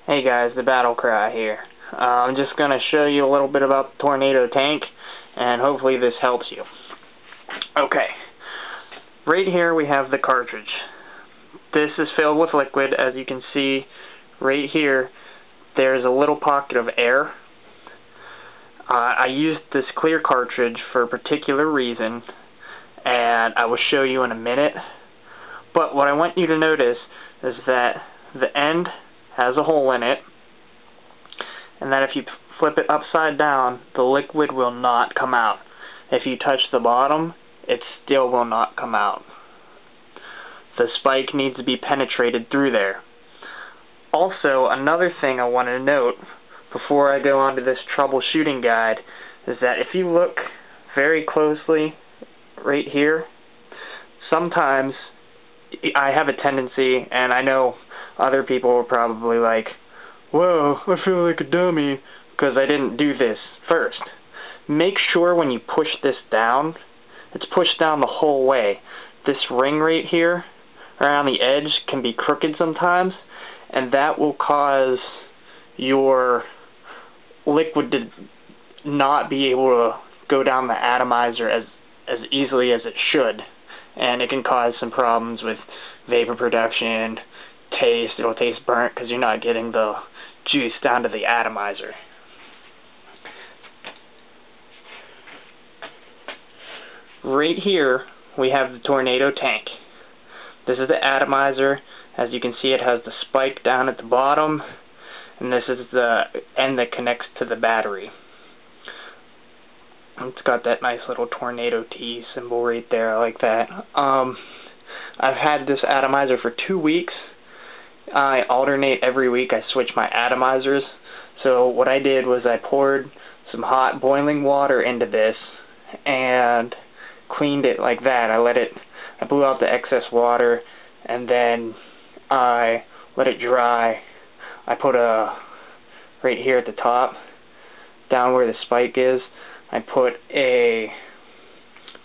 Hey guys, the Battle Cry here. I'm just going to show you a little bit about the Tornado tank, and hopefully this helps you. Okay, right here we have the cartridge. This is filled with liquid. As you can see right here, there's a little pocket of air. I used this clear cartridge for a particular reason, and I will show you in a minute. But what I want you to notice is that the end has a hole in it, and that if you flip it upside down, the liquid will not come out. If you touch the bottom, it still will not come out. The spike needs to be penetrated through there. Also, another thing I want to note before I go on to this troubleshooting guide is that if you look very closely right here, sometimes I have a tendency, and I know other people are probably like, whoa, I feel like a dummy because I didn't do this first. Make sure when you push this down, it's pushed down the whole way. This ring right here around the edge can be crooked sometimes, and that will cause your liquid to not be able to go down the atomizer as easily as it should, and it can cause some problems with vapor production, taste. It'll taste burnt because you're not getting the juice down to the atomizer. Right here we have the Tornado tank. This is the atomizer. As you can see, it has the spike down at the bottom, and this is the end that connects to the battery. It's got that nice little tornado T symbol right there. I like that. I've had this atomizer for 2 weeks. I alternate every week. I switch my atomizers. So what I did was I poured some hot boiling water into this and cleaned it like that. I blew out the excess water, and then I let it dry. I put right here at the top, down where the spike is, I put a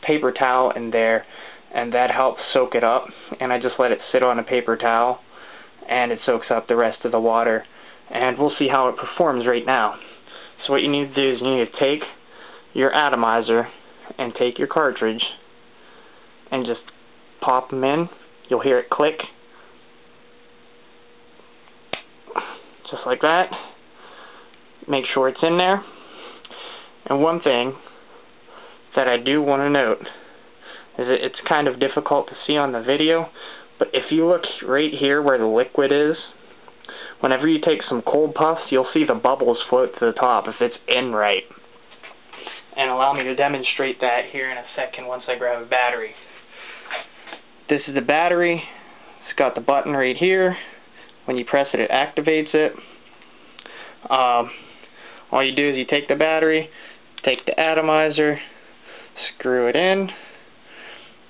paper towel in there, and that helps soak it up. And I just let it sit on a paper towel, and it soaks up the rest of the water. And we'll see how it performs right now. So what you need to do is you need to take your atomizer and take your cartridge and just pop them in. You'll hear it click. Just like that. Make sure it's in there. And one thing that I do want to note is that it's kind of difficult to see on the video, but if you look right here where the liquid is, whenever you take some cold puffs, you'll see the bubbles float to the top if it's in right. And allow me to demonstrate that here in a second once I grab a battery. This is the battery. It's got the button right here. When you press it, it activates it. All you do is you take the battery, take the atomizer, screw it in.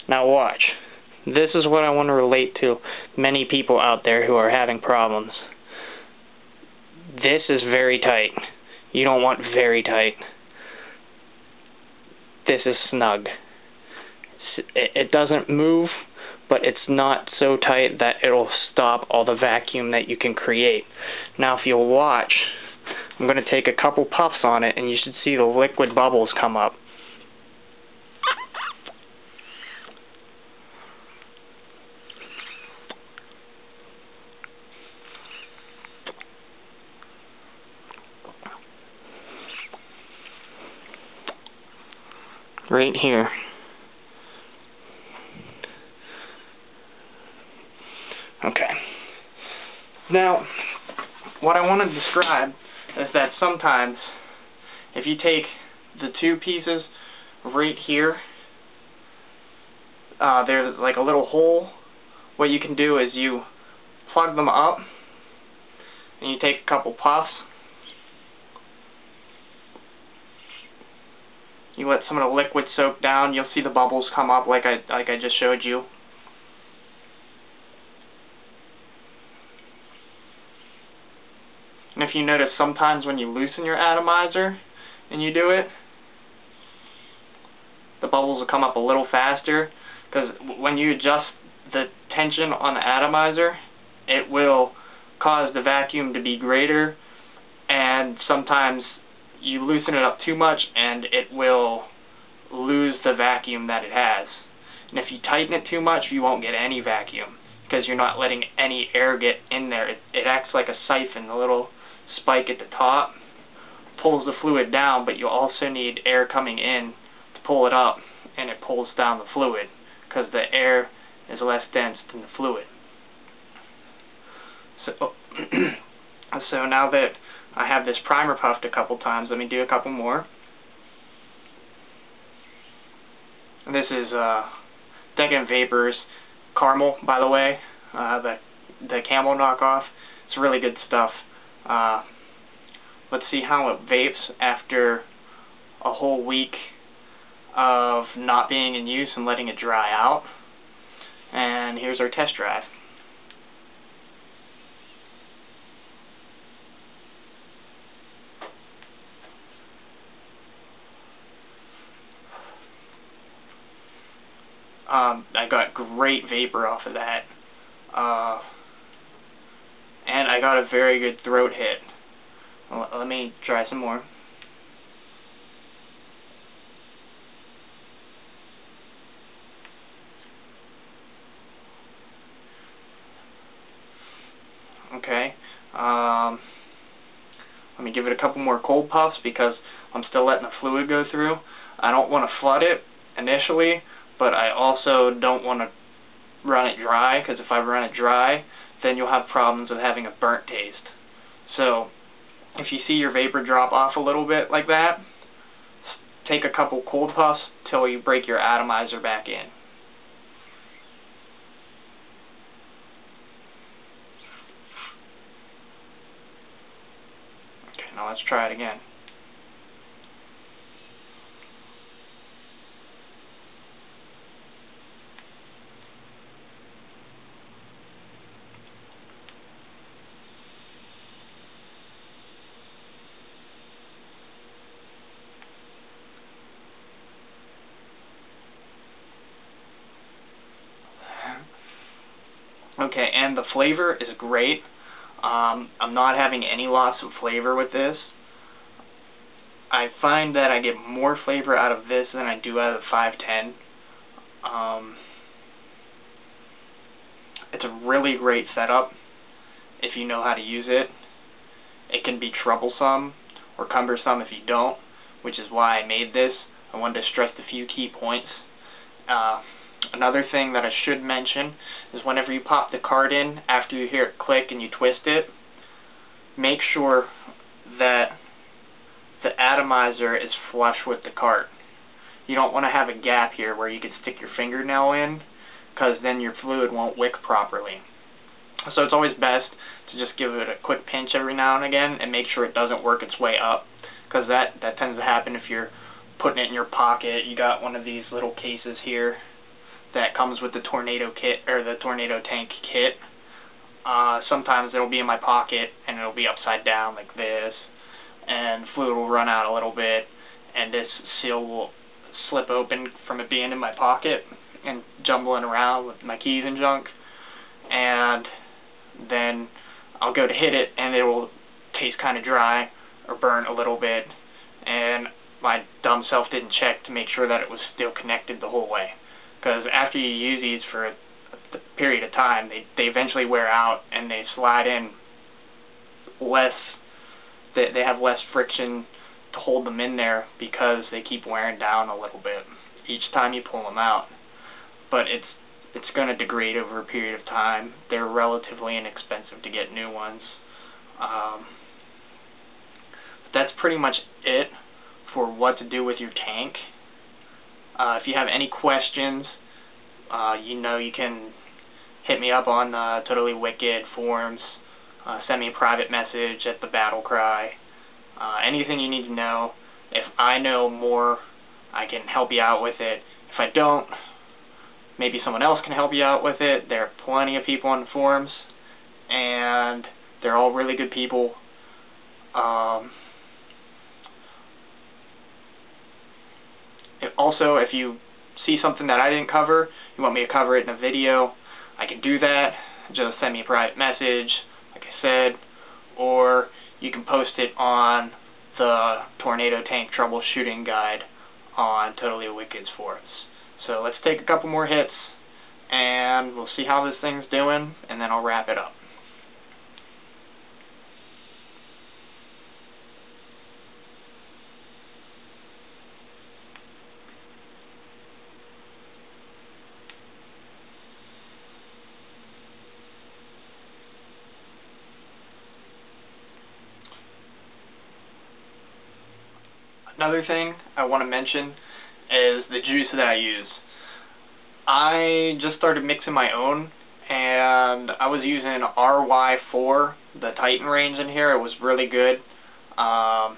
Now watch. This is what I want to relate to many people out there who are having problems. This is very tight. You don't want very tight. This is snug. It doesn't move, but it's not so tight that it'll stop all the vacuum that you can create. Now if you'll watch, I'm going to take a couple puffs on it, and you should see the liquid bubbles come up. Right here. Okay. Now, what I want to describe is that sometimes if you take the two pieces right here, there's like a little hole. What you can do is you plug them up and you take a couple puffs. You let some of the liquid soak down. You'll see the bubbles come up like I just showed you. And if you notice, sometimes when you loosen your atomizer and you do it, the bubbles will come up a little faster, because when you adjust the tension on the atomizer, it will cause the vacuum to be greater, and sometimes you loosen it up too much and it will lose the vacuum that it has. And if you tighten it too much, you won't get any vacuum because you're not letting any air get in there. It acts like a siphon. The little spike at the top pulls the fluid down, but you also need air coming in to pull it up, and it pulls down the fluid because the air is less dense than the fluid. So now that I have this primer puffed a couple times, let me do a couple more. This is Decadent Vapors Caramel, by the way, the Camel knockoff. It's really good stuff. Let's see how it vapes after a whole week of not being in use and letting it dry out. And here's our test drive. I got great vapor off of that, and I got a very good throat hit. Let me try some more. Okay, let me give it a couple more cold puffs because I'm still letting the fluid go through. I don't want to flood it initially, but I also don't want to run it dry, because if I run it dry, then you'll have problems with having a burnt taste. So if you see your vapor drop off a little bit like that, take a couple cold puffs till you break your atomizer back in. Okay, now let's try it again. Okay, and the flavor is great. I'm not having any loss of flavor with this. I find that I get more flavor out of this than I do out of the 510. It's a really great setup if you know how to use it. It can be troublesome or cumbersome if you don't, which is why I made this. I wanted to stress a few key points. Another thing that I should mention is whenever you pop the card in, after you hear it click and you twist it, make sure that the atomizer is flush with the cart. You don't want to have a gap here where you can stick your fingernail in, because then your fluid won't wick properly. So it's always best to just give it a quick pinch every now and again and make sure it doesn't work its way up, because that tends to happen if you're putting it in your pocket. You got one of these little cases here that comes with the Tornado kit, or the Tornado Tank kit. Sometimes it'll be in my pocket and it'll be upside down like this, and fluid will run out a little bit, and this seal will slip open from it being in my pocket and jumbling around with my keys and junk, and then I'll go to hit it and it will taste kind of dry or burn a little bit, and my dumb self didn't check to make sure that it was still connected the whole way. Because after you use these for a period of time, they eventually wear out and they slide in less. They have less friction to hold them in there because they keep wearing down a little bit each time you pull them out. But it's going to degrade over a period of time. They're relatively inexpensive to get new ones. That's pretty much it for what to do with your tank. If you have any questions, you can hit me up on the Totally Wicked forums, send me a private message at the battle cry. Anything you need to know. If I know more, I can help you out with it. If I don't, maybe someone else can help you out with it. There are plenty of people on the forums, and they're all really good people. Also, if you see something that I didn't cover, you want me to cover it in a video, I can do that. Just send me a private message. Like I on the Tornado Tank Troubleshooting Guide on Totally Wicked's forums. So let's take a couple more hits, and we'll see how this thing's doing, and then I'll wrap it up. Another thing I want to mention is the juice that I use. I just started mixing my own, and I was using RY4, the Titan range in here. It was really good. And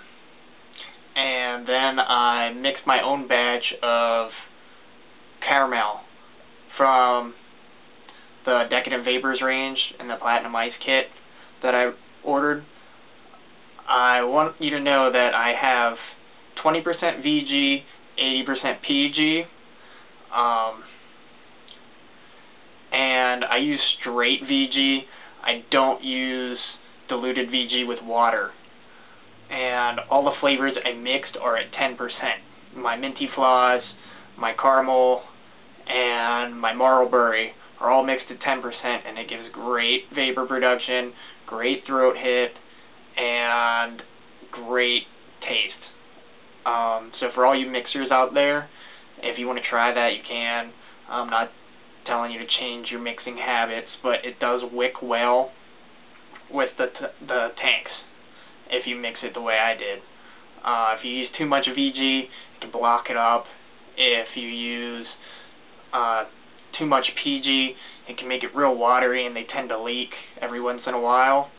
then I mixed my own batch of caramel from the Decadent Vapors range and the Platinum Ice kit that I ordered. I want you to know that I have 20% VG, 80% PG, and I use straight VG. I don't use diluted VG with water. And all the flavors I mixed are at 10%. My Minty Floss, my Caramel, and my Marlboro are all mixed at 10%, and it gives great vapor production, great throat hit, and great taste. So for all you mixers out there, if you want to try that, you can. I'm not telling you to change your mixing habits, but it does wick well with the tanks if you mix it the way I did. If you use too much VG, it can block it up. If you use too much PG, it can make it real watery, and they tend to leak every once in a while.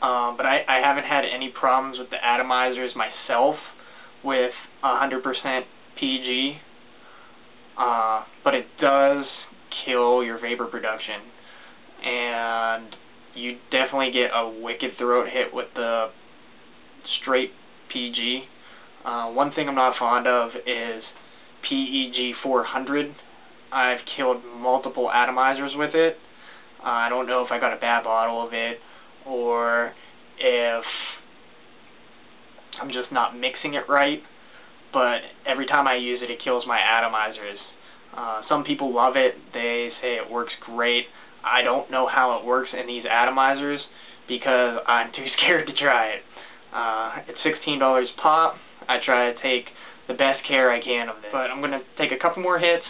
But I haven't had any problems with the atomizers myself with 100% PG, but it does kill your vapor production, and you definitely get a wicked throat hit with the straight PG. One thing I'm not fond of is PEG 400. I've killed multiple atomizers with it. I don't know if I got a bad bottle of it, or if I'm just not mixing it right, but every time I use it, it kills my atomizers. Some people love it. They say it works great. I don't know how it works in these atomizers because I'm too scared to try it. It's $16 pop. I try to take the best care I can of it. But I'm going to take a couple more hits,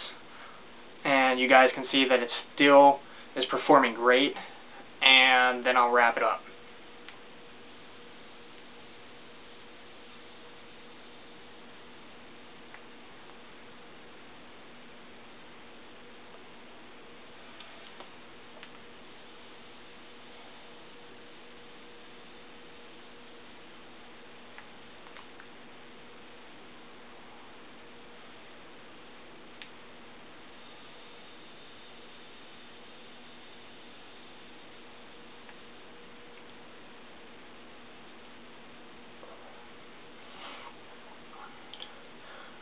and you guys can see that it still is performing great, and then I'll wrap it up.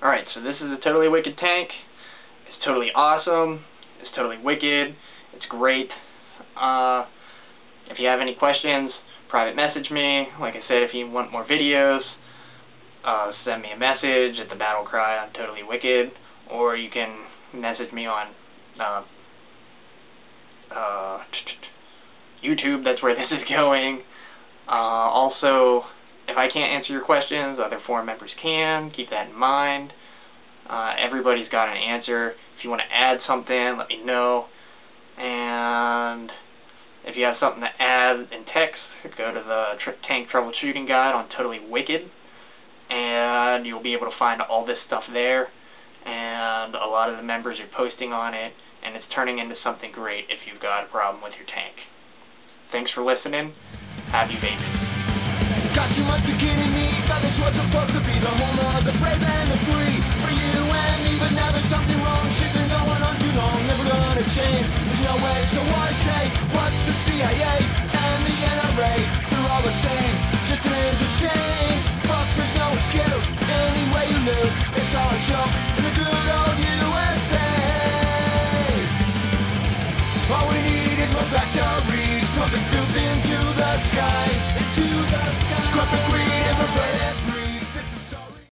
Alright, so this is a Totally Wicked tank. It's totally awesome. It's totally wicked. It's great. If you have any questions, private message me. Like I said, if you want more videos, send me a message at the battle cry on Totally Wicked, or you can message me on YouTube. That's where this is going. Also, if I can't answer your questions, other forum members can. Keep that in mind. Everybody's got an answer. If you want to add something, let me know. And if you have something to add in text, go to the Tank Troubleshooting Guide on Totally Wicked, and you'll be able to find all this stuff there. And a lot of the members are posting on it, and it's turning into something great if you've got a problem with your tank. Thanks for listening. Happy vaping. Got too much bikini me, thought this was supposed to be the home of the brave and the free, for you and me, but now there's something wrong. Shit's been going on too long, never gonna change. There's no way, so I say, what's the CIA and the NRA? They're all the same, just names have changed. Fuck, there's no excuse, any way you live, it's all a joke in the good old USA. All we need is more factories, pumping dudes into the sky.